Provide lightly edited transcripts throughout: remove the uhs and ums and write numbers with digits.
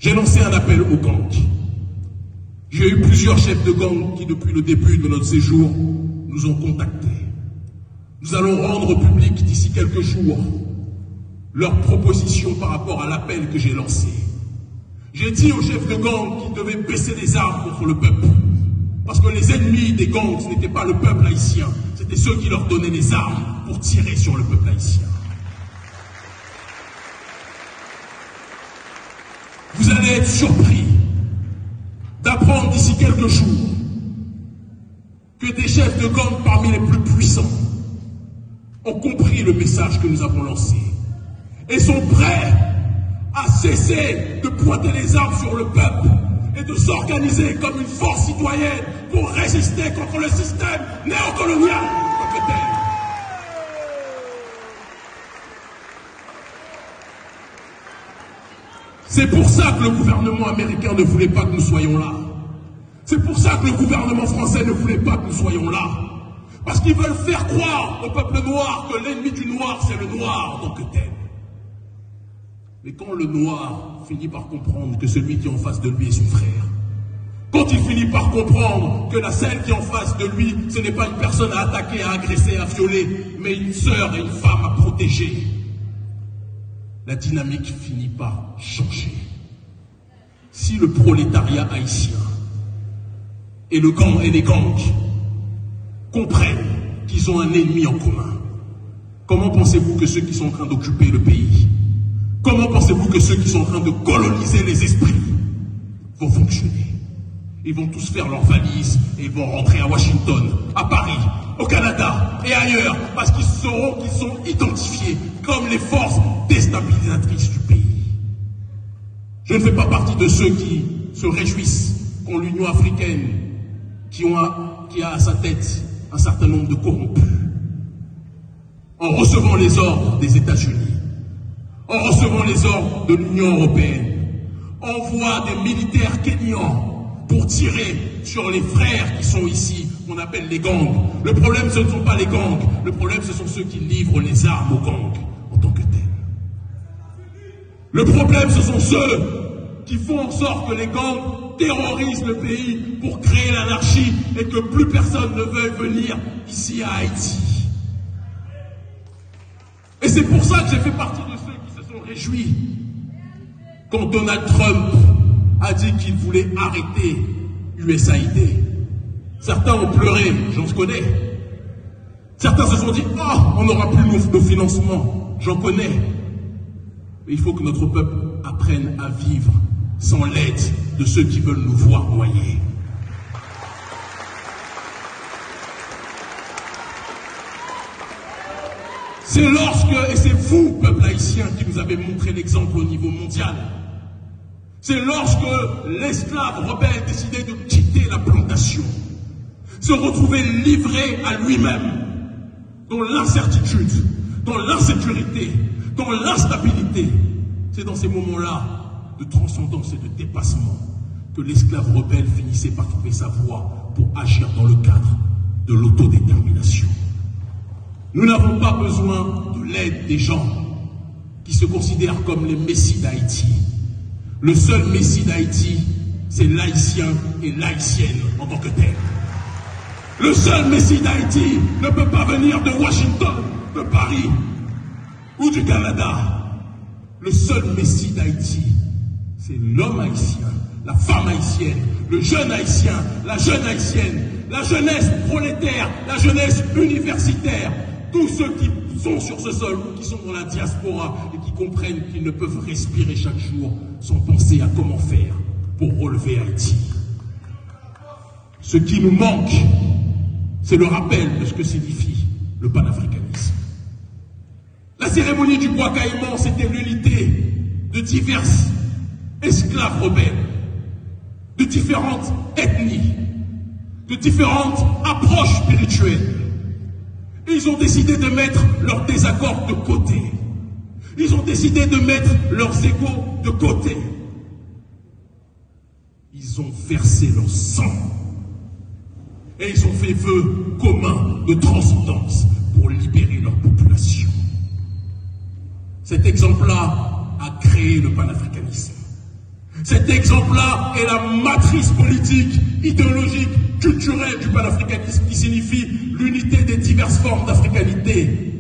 J'ai lancé un appel aux gangs. J'ai eu plusieurs chefs de gang qui, depuis le début de notre séjour, nous ont contactés. Nous allons rendre public d'ici quelques jours leurs propositions par rapport à l'appel que j'ai lancé. J'ai dit aux chefs de gang qu'ils devaient baisser les armes contre le peuple. Parce que les ennemis des gangs, ce n'était pas le peuple haïtien, c'était ceux qui leur donnaient les armes pour tirer sur le peuple haïtien. Vous allez être surpris d'apprendre d'ici quelques jours que des chefs de gang parmi les plus puissants ont compris le message que nous avons lancé et sont prêts à cesser de pointer les armes sur le peuple et de s'organiser comme une force citoyenne pour résister contre le système néocolonial en tant que tel. C'est pour ça que le gouvernement américain ne voulait pas que nous soyons là. C'est pour ça que le gouvernement français ne voulait pas que nous soyons là. Parce qu'ils veulent faire croire au peuple noir que l'ennemi du noir, c'est le noir en tant que tel. Mais quand le noir finit par comprendre que celui qui est en face de lui est son frère, quand il finit par comprendre que celle qui est en face de lui, ce n'est pas une personne à attaquer, à agresser, à violer, mais une sœur et une femme à protéger, la dynamique finit par changer. Si le prolétariat haïtien et les gangs comprennent qu'ils ont un ennemi en commun, comment pensez-vous que ceux qui sont en train d'occuper le pays, comment pensez-vous que ceux qui sont en train de coloniser les esprits vont fonctionner? Ils vont tous faire leurs valises et ils vont rentrer à Washington, à Paris, au Canada et ailleurs, parce qu'ils sauront qu'ils sont identifiés comme les forces déstabilisatrices du pays. Je ne fais pas partie de ceux qui se réjouissent quand l'Union africaine, qui a à sa tête un certain nombre de corrompus, en recevant les ordres des États-Unis, en recevant les ordres de l'Union européenne, envoie des militaires kenyans pour tirer sur les frères qui sont ici, qu'on appelle les gangs. Le problème, ce ne sont pas les gangs, le problème, ce sont ceux qui livrent les armes aux gangs en tant que tels. Le problème, ce sont ceux qui font en sorte que les gangs terrorisent le pays pour créer l'anarchie et que plus personne ne veuille venir ici à Haïti. Et c'est pour ça que j'ai fait partie de ceux qui se sont réjouis quand Donald Trump a dit qu'il voulait arrêter USAID. Certains ont pleuré, j'en connais. Certains se sont dit, on n'aura plus nos financements, j'en connais. Mais il faut que notre peuple apprenne à vivre sans l'aide de ceux qui veulent nous voir noyer. C'est lorsque, et c'est vous, peuple haïtien, qui nous avez montré l'exemple au niveau mondial. C'est lorsque l'esclave rebelle décidait de quitter la plantation, se retrouver livré à lui-même, dans l'incertitude, dans l'insécurité, dans l'instabilité. C'est dans ces moments-là de transcendance et de dépassement que l'esclave rebelle finissait par trouver sa voie pour agir dans le cadre de l'autodétermination. Nous n'avons pas besoin de l'aide des gens qui se considèrent comme les messies d'Haïti. Le seul messie d'Haïti, c'est l'haïtien et l'haïtienne en tant que tel. Le seul messie d'Haïti ne peut pas venir de Washington, de Paris ou du Canada. Le seul messie d'Haïti, c'est l'homme haïtien, la femme haïtienne, le jeune haïtien, la jeune haïtienne, la jeunesse prolétaire, la jeunesse universitaire, tous ceux qui sont sur ce sol, qui sont dans la diaspora et qui comprennent qu'ils ne peuvent respirer chaque jour sans penser à comment faire pour relever Haïti. Ce qui nous manque, c'est le rappel de ce que signifie le panafricanisme. La cérémonie du bois caïman, c'était l'unité de diverses esclaves rebelles, de différentes ethnies, de différentes approches spirituelles. Ils ont décidé de mettre leurs désaccords de côté. Ils ont décidé de mettre leurs égos de côté. Ils ont versé leur sang. Et ils ont fait vœu commun de transcendance pour libérer leur population. Cet exemple-là a créé le panafricanisme. Cet exemple-là est la matrice politique, idéologique, culturelle du panafricanisme qui signifie l'unité des diverses formes d'africanité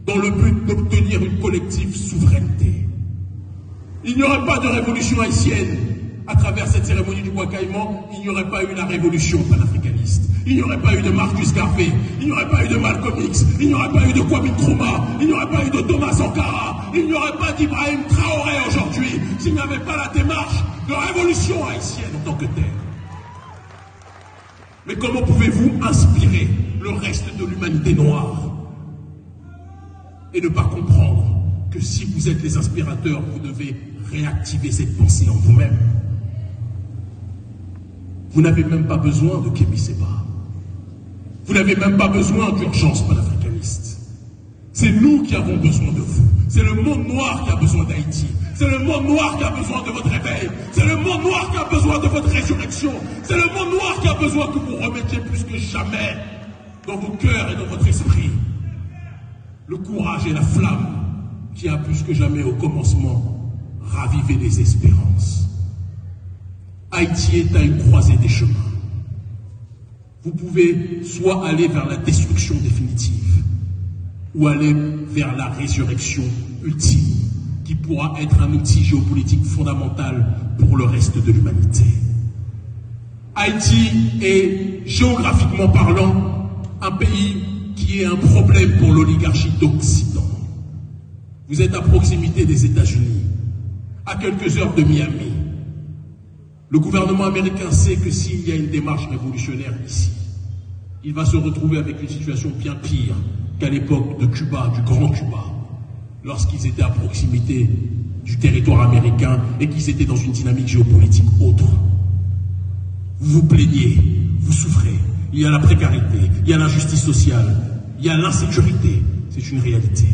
dans le but d'obtenir une collective souveraineté. Il n'y aurait pas de révolution haïtienne à travers cette cérémonie du bois caïman, il n'y aurait pas eu la révolution panafricaniste. Il n'y aurait pas eu de Marcus Garvey, il n'y aurait pas eu de Malcolm X, il n'y aurait pas eu de Kwame Nkrumah, il n'y aurait pas eu de Thomas Sankara, il n'y aurait pas d'Ibrahim Traoré aujourd'hui s'il n'y avait pas la démarche de révolution haïtienne en tant que telle. Mais comment pouvez-vous inspirer le reste de l'humanité noire et ne pas comprendre que si vous êtes les inspirateurs, vous devez réactiver cette pensée en vous-même? Vous n'avez même pas besoin de Kémy Séba. Vous n'avez même pas besoin d'urgence panafricaniste. C'est nous qui avons besoin de vous. C'est le monde noir qui a besoin d'Haïti. C'est le monde noir qui a besoin de votre réveil. C'est le monde noir qui a besoin de votre résurrection. C'est le monde noir qui a besoin que vous remettiez plus que jamais dans vos cœurs et dans votre esprit le courage et la flamme qui a plus que jamais au commencement ravivé les espérances. Haïti est à une croisée des chemins. Vous pouvez soit aller vers la destruction définitive ou aller vers la résurrection ultime qui pourra être un outil géopolitique fondamental pour le reste de l'humanité. Haïti est, géographiquement parlant, un pays qui est un problème pour l'oligarchie d'Occident. Vous êtes à proximité des États-Unis, à quelques heures de Miami. Le gouvernement américain sait que s'il y a une démarche révolutionnaire ici, il va se retrouver avec une situation bien pire qu'à l'époque de Cuba, du Grand Cuba, lorsqu'ils étaient à proximité du territoire américain et qu'ils étaient dans une dynamique géopolitique autre. Vous vous plaignez, vous souffrez, il y a la précarité, il y a l'injustice sociale, il y a l'insécurité, c'est une réalité.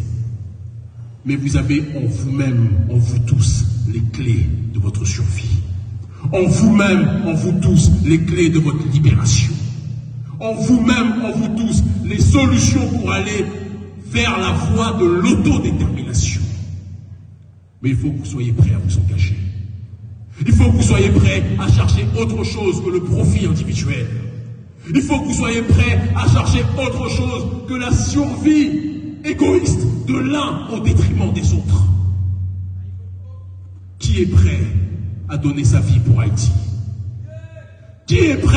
Mais vous avez en vous-même, en vous tous, les clés de votre survie. En vous-même, en vous tous, les clés de votre libération. En vous-même, en vous tous, les solutions pour aller vers la voie de l'autodétermination. Mais il faut que vous soyez prêts à vous engager. Il faut que vous soyez prêts à chercher autre chose que le profit individuel. Il faut que vous soyez prêts à chercher autre chose que la survie égoïste de l'un au détriment des autres. Qui est prêt à donner sa vie pour Haïti? Qui est prêt